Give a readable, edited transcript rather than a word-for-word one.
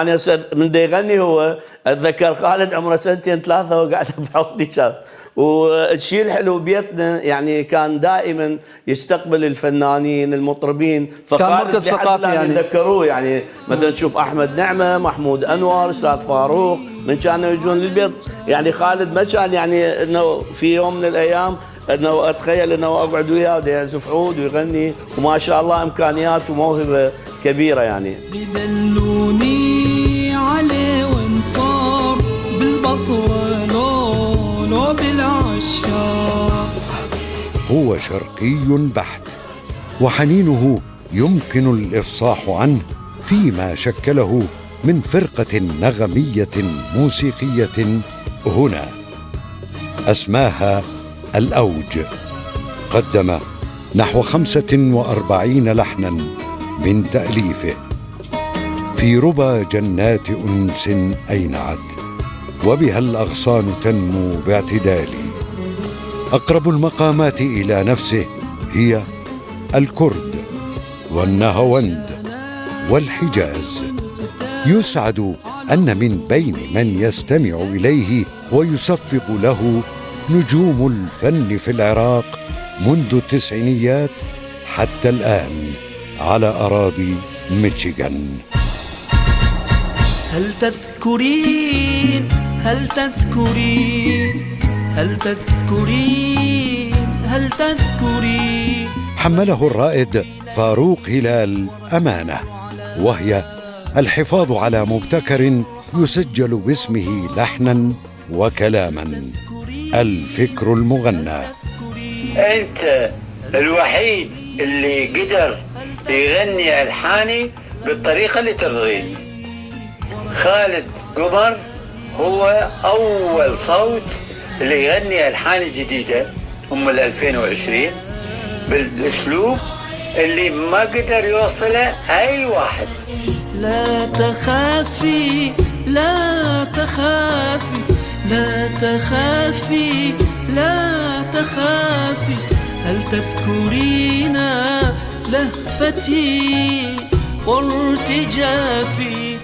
أنا من دا يغني هو أتذكر خالد عمره سنتين ثلاثة وقاعد بحضني كان. والشيء الحلو بيتنا يعني كان دائما يستقبل الفنانين المطربين، كان مركز ثقافي يعني يتذكروه يعني مثلا تشوف أحمد نعمة، محمود أنور، أستاذ فاروق من كانوا يجون للبيت. يعني خالد ما كان يعني إنه في يوم من الأيام انه اتخيل انه اقعد وياه يعزف عود ويغني، وما شاء الله امكانيات وموهبه كبيره يعني. بدلوني عليه وانصار بالبصره لو بالعشاق. هو شرقي بحت، وحنينه يمكن الافصاح عنه فيما شكله من فرقه نغميه موسيقيه هنا اسماها الأوج. قدم نحو 45 لحنا من تأليفه في ربى جنات أنس أينعت، وبها الأغصان تنمو باعتدال. أقرب المقامات إلى نفسه هي الكرد والنهوند والحجاز. يسعد أن من بين من يستمع إليه ويصفق له نجوم الفن في العراق منذ التسعينيات حتى الآن على أراضي ميشيغان. هل تذكرين هل تذكرين هل تذكرين هل تذكرين. حمله الرائد فاروق هلال أمانة، وهي الحفاظ على مبتكر يسجل باسمه لحنا وكلاما. الفكر المغنى. أنت الوحيد اللي قدر يغني ألحاني بالطريقة اللي ترضيني. خالد قمر هو أول صوت اللي يغني ألحان جديدة هم 2020 بالأسلوب اللي ما قدر يوصله أي واحد. لا تخافي لا تخافي لا تخافي لا تخافي. هل تذكرين لهفتي وارتجافي.